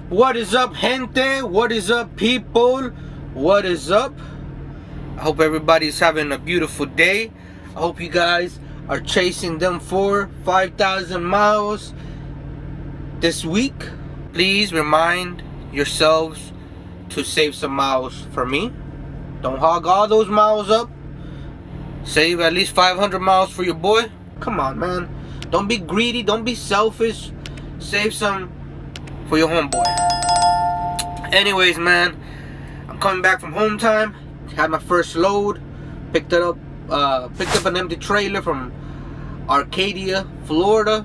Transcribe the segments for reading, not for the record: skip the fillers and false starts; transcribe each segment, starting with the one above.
What is up, gente? What is up, people? What is up? I hope everybody's having a beautiful day. I hope you guys are chasing them 5,000 miles this week. Please remind yourselves to save some miles for me. Don't hog all those miles up. Save at least 500 miles for your boy. Come on, man. Don't be greedy. Don't be selfish. Save some for your homeboy. Anyways, man, I'm coming back from home time. Had my first load. Picked up an empty trailer from Arcadia, Florida.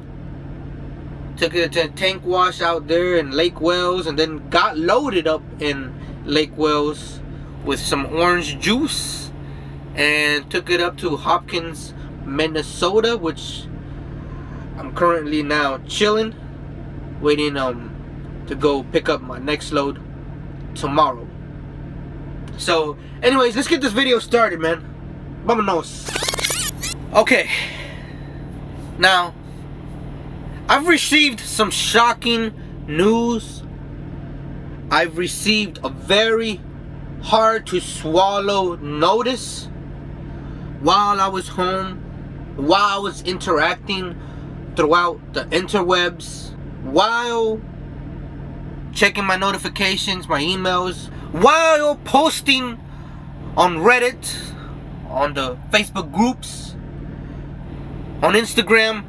Took it to a tank wash out there in Lake Wales, and then got loaded up in Lake Wales with some orange juice, and took it up to Hopkins, Minnesota, which I'm currently now chilling, waiting to go pick up my next load tomorrow. So anyways, let's get this video started, man. Vámonos. Okay, now I've received some shocking news. I've received a very hard to swallow notice while I was home, while I was interacting throughout the interwebs, while checking my notifications, my emails, while posting on Reddit, on the Facebook groups, on Instagram.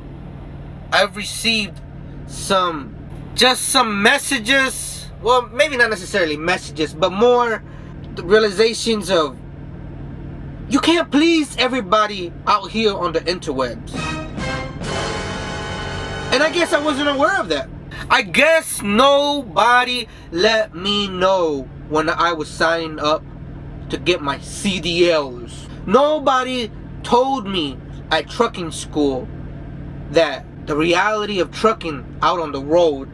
I've received some messages, well, maybe not necessarily messages, but more the realizations of you can't please everybody out here on the interwebs. And I guess I wasn't aware of that. I guess nobody let me know when I was signing up to get my CDLs. Nobody told me at trucking school that the reality of trucking out on the road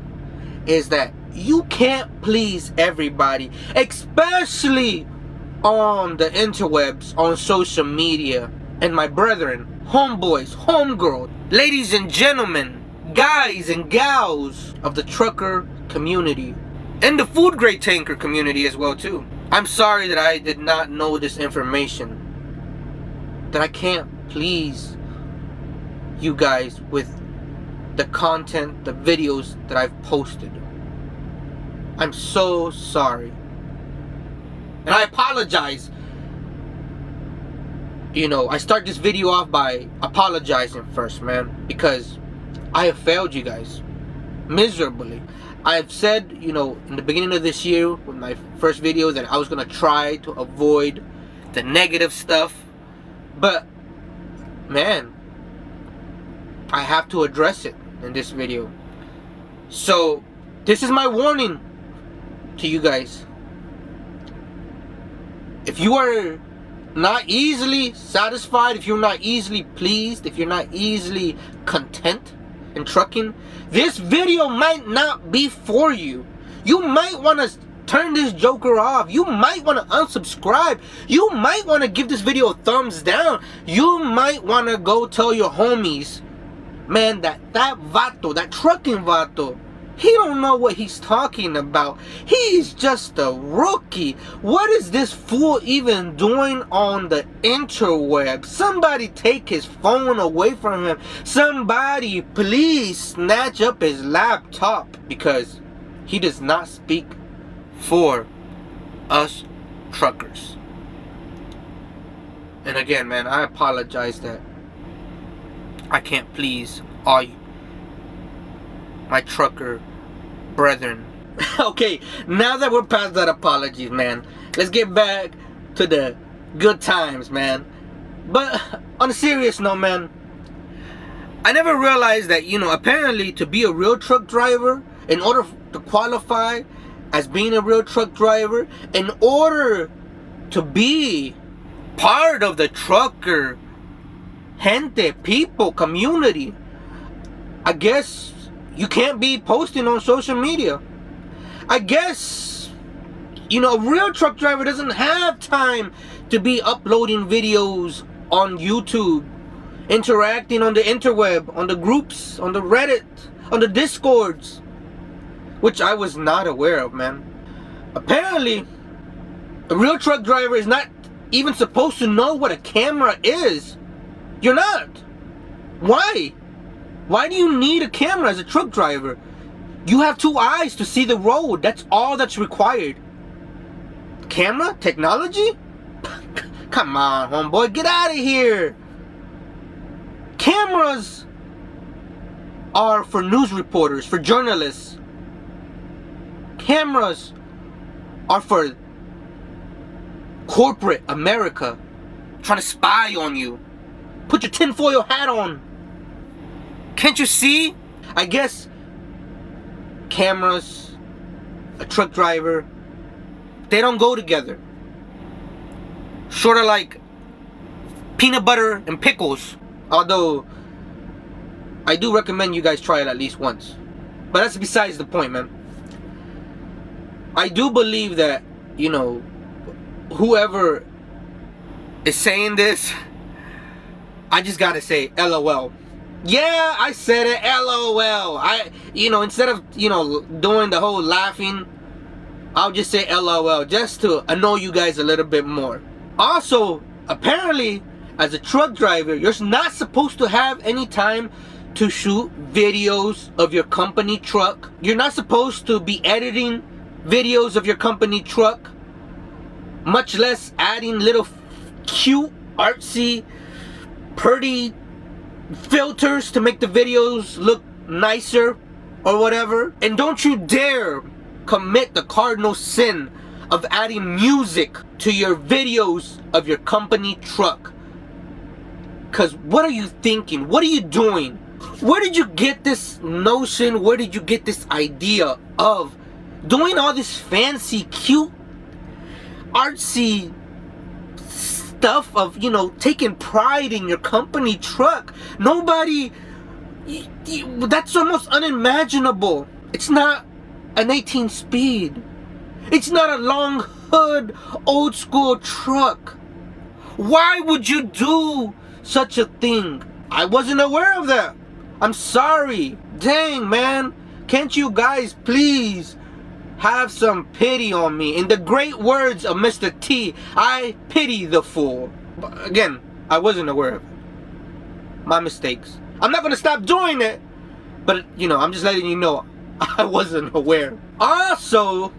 is that you can't please everybody, especially on the interwebs, on social media. And my brethren, homeboys, homegirls, ladies and gentlemen, guys and gals of the trucker community, and the food grade tanker community as well too. I'm sorry that I did not know this information, that I can't please you guys with the content, the videos that I've posted. I'm so sorry. And I apologize. You know, I start this video off by apologizing first, man, because I have failed you guys miserably. I've said, you know, in the beginning of this year with my first video that I was going to try to avoid the negative stuff. But, man, I have to address it in this video. So this is my warning to you guys. If you are not easily satisfied, if you're not easily pleased, if you're not easily content in trucking, this video might not be for you. You might want to turn this joker off. You might want to unsubscribe. You might want to give this video a thumbs down. You might want to go tell your homies, man, that vato, that trucking vato, he don't know what he's talking about. He's just a rookie. What is this fool even doing on the interweb? Somebody take his phone away from him. Somebody please snatch up his laptop, because he does not speak for us truckers. And again, man, I apologize that I can't please all you, my trucker brethren. Okay, now that we're past that apologies, man, let's get back to the good times, man. But on a serious note, man, I never realized that, you know, apparently to be a real truck driver, in order to qualify as being a real truck driver, in order to be part of the trucker gente, people, community, I guess you can't be posting on social media. I guess, you know, a real truck driver doesn't have time to be uploading videos on YouTube, interacting on the interweb, on the groups, on the Reddit, on the Discords. which I was not aware of, man. Apparently, a real truck driver is not even supposed to know what a camera is. You're not. Why? Why do you need a camera as a truck driver? You have 2 eyes to see the road. That's all that's required. Camera? Technology? Come on, homeboy, get out of here. Cameras are for news reporters, for journalists. Cameras are for corporate America trying to spy on you. Put your tinfoil hat on. Can't you see? I guess cameras, a truck driver, they don't go together. Sort of like peanut butter and pickles. Although, I do recommend you guys try it at least once. But that's besides the point, man. I do believe that, you know, whoever is saying this, I just gotta say LOL. Yeah, I said it, LOL. Instead of, doing the whole laughing, I'll just say LOL just to annoy you guys a little bit more. Also, apparently, as a truck driver, you're not supposed to have any time to shoot videos of your company truck. You're not supposed to be editing videos of your company truck, much less adding little cute, artsy, pretty filters to make the videos look nicer or whatever. And don't you dare commit the cardinal sin of adding music to your videos of your company truck. Cause what are you thinking? What are you doing? Where did you get this notion? Where did you get this idea of doing all this fancy, cute, artsy stuff of, taking pride in your company truck? Nobody, that's almost unimaginable. It's not an 18 speed. It's not a long hood, old school truck. Why would you do such a thing? I wasn't aware of that. I'm sorry. Dang, man. Can't you guys please have some pity on me? In the great words of Mr. T, I pity the fool. But again, I wasn't aware of it. My mistakes. I'm not going to stop doing it. But, I'm just letting you know I wasn't aware. Also,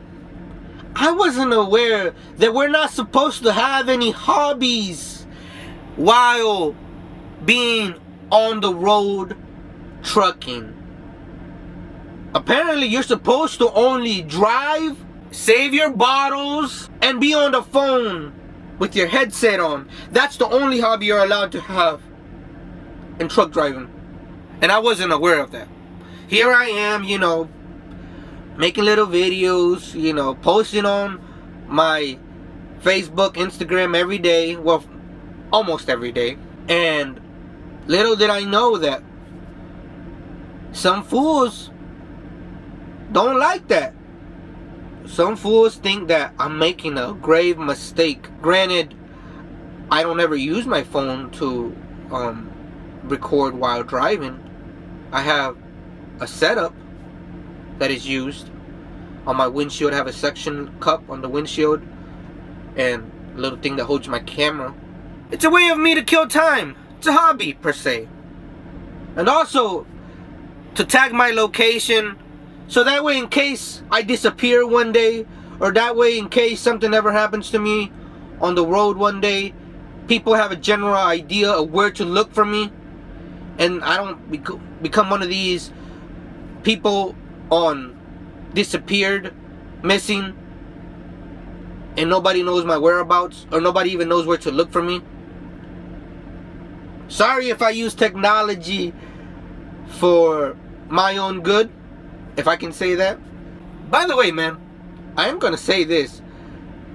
I wasn't aware that we're not supposed to have any hobbies while being on the road trucking. Apparently, you're supposed to only drive, save your bottles, and be on the phone with your headset on. That's the only hobby you're allowed to have in truck driving. And I wasn't aware of that. Here I am, making little videos, posting on my Facebook, Instagram every day. Well, almost every day. And little did I know that some fools don't like that. Some fools think that I'm making a grave mistake. Granted, I don't ever use my phone to record while driving. I have a setup that is used. On my windshield, I have a suction cup on the windshield and a little thing that holds my camera. It's a way of me to kill time. It's a hobby, per se. And also, to tag my location, so that way in case I disappear one day, or that way in case something ever happens to me on the road one day, people have a general idea of where to look for me, and I don't become one of these people on disappeared, missing, and nobody knows my whereabouts, or nobody even knows where to look for me. Sorry if I use technology for my own good, if I can say that. By the way, man, I am gonna say this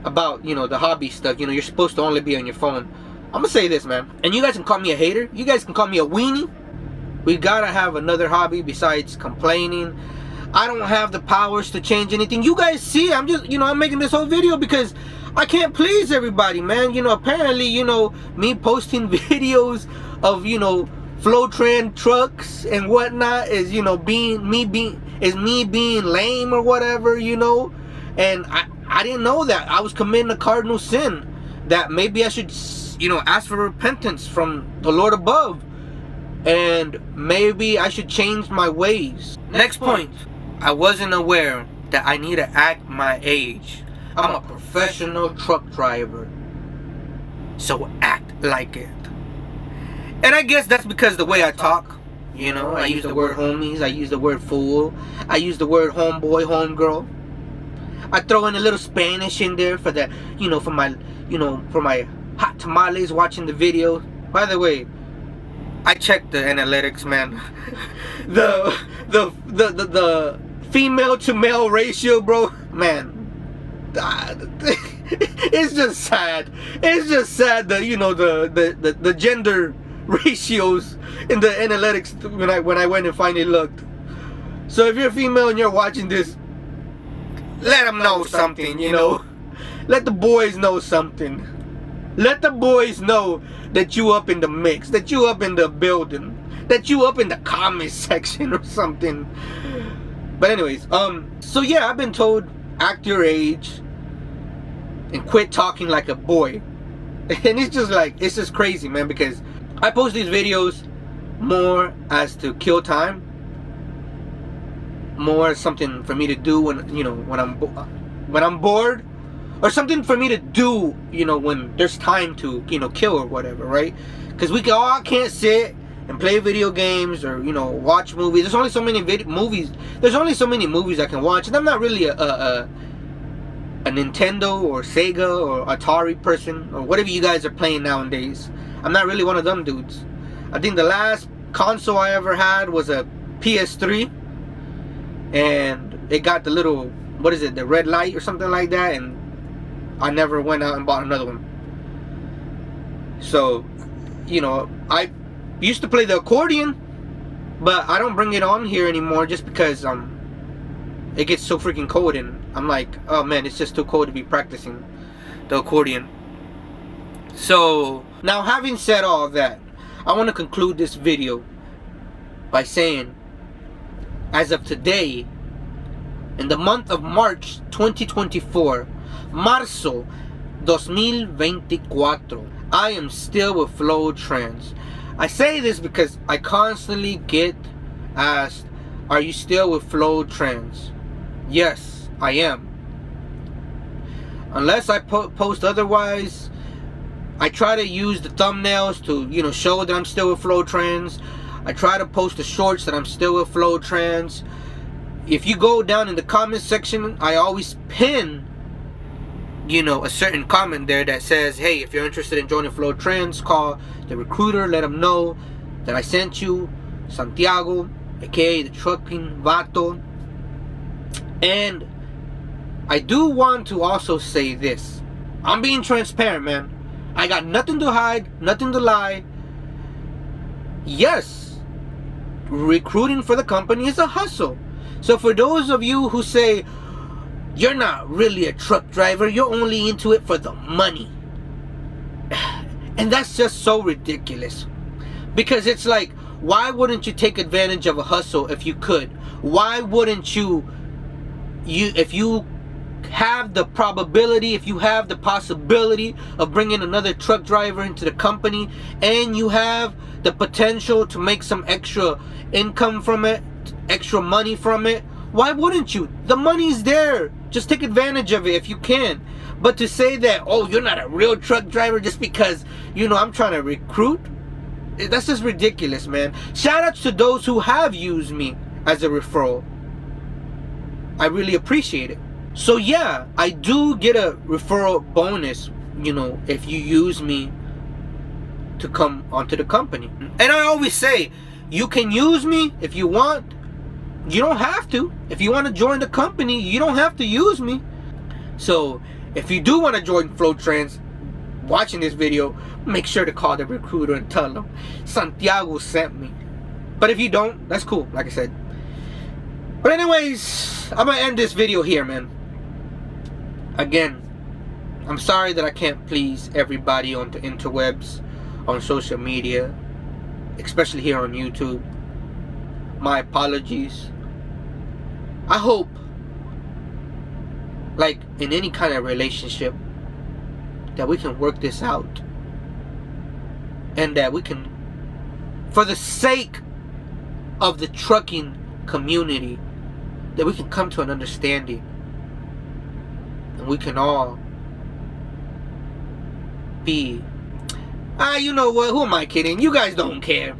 about, the hobby stuff. You're supposed to only be on your phone. I'm gonna say this, man, and you guys can call me a hater, you guys can call me a weenie. We gotta have another hobby besides complaining. I don't have the powers to change anything. You guys see, I'm just, I'm making this whole video because I can't please everybody, man. Apparently, me posting videos of, FlowTrans trucks and whatnot is, is me being lame or whatever, you know. And I didn't know that I was committing a cardinal sin, that maybe I should, you know, ask for repentance from the Lord above, and maybe I should change my ways. Next point, I wasn't aware that I need to act my age. I'm a professional truck driver, so act like it. And I guess that's because the way I talk, you know, I use the word homies, I use the word fool, I use the word homeboy, homegirl. I throw in a little Spanish in there for that, you know, for my hot tamales watching the video. By the way, I checked the analytics, man. the female to male ratio, bro, man. It's just sad. It's just sad that, you know, the gender ratios in the analytics when I went and finally looked. So if you're a female and you're watching this, let them know something, you know. Let the boys know something. Let the boys know that you up in the mix, that you up in the building, that you up in the comment section or something. But anyways, so yeah, I've been told act your age and quit talking like a boy. And it's just crazy, man, because I post these videos more as to kill time, more as something for me to do when, you know, when I'm bored, or something for me to do, you know, when there's time to, you know, kill or whatever, right? Because we all can't sit and play video games or, you know, watch movies. There's only so many movies. There's only so many movies I can watch, and I'm not really a Nintendo or Sega or Atari person or whatever you guys are playing nowadays. I'm not really one of them dudes. I think the last console I ever had was a PS3, and it got the little, what is it, the red light or something like that, and I never went out and bought another one. So, you know, I used to play the accordion, but I don't bring it on here anymore just because it gets so freaking cold, and I'm like, oh man, it's just too cold to be practicing the accordion. So now, having said all that, I want to conclude this video by saying, as of today, in the month of March 2024, Marzo 2024, I am still with FlowTrans. I say this because I constantly get asked, are you still with FlowTrans? Yes, I am. Unless I post otherwise, I try to use the thumbnails to, you know, show that I'm still with FlowTrans. I try to post the shorts that I'm still with FlowTrans. If you go down in the comment section, I always pin, you know, a certain comment there that says, hey, if you're interested in joining FlowTrans, call the recruiter, let them know that I sent you, Santiago, aka the trucking vato. And I do want to also say this. I'm being transparent, man. I got nothing to hide, nothing to lie. Yes, recruiting for the company is a hustle. So for those of you who say, you're not really a truck driver, you're only into it for the money. And that's just so ridiculous. Because it's like, why wouldn't you take advantage of a hustle if you could? Why wouldn't you if you have the probability, if you have the possibility of bringing another truck driver into the company, and you have the potential to make some extra income from it, extra money from it, why wouldn't you? The money's there. Just take advantage of it if you can. But to say that, oh, you're not a real truck driver just because, you know, I'm trying to recruit, that's just ridiculous, man. Shout outs to those who have used me as a referral. I really appreciate it. So yeah, I do get a referral bonus, you know, if you use me to come onto the company. And I always say, you can use me if you want. You don't have to. If you want to join the company, you don't have to use me. So if you do want to join FlowTrans, watching this video, make sure to call the recruiter and tell them Santiago sent me. But if you don't, that's cool, like I said. But anyways, I'm gonna end this video here, man. Again, I'm sorry that I can't please everybody on the interwebs, on social media, especially here on YouTube. My apologies. I hope, like in any kind of relationship, that we can work this out, and that we can, for the sake of the trucking community, that we can come to an understanding, and we can all be, you know what, who am I kidding? You guys don't care.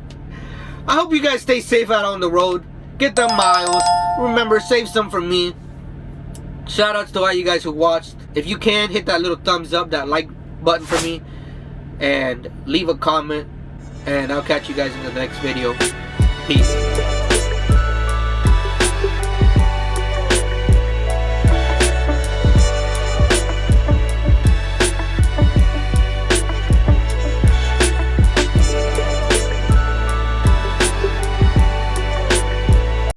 I hope you guys stay safe out on the road. Get them miles. Remember, save some for me. Shout outs to all you guys who watched. If you can, hit that little thumbs up, that like button for me, and leave a comment, and I'll catch you guys in the next video. Peace.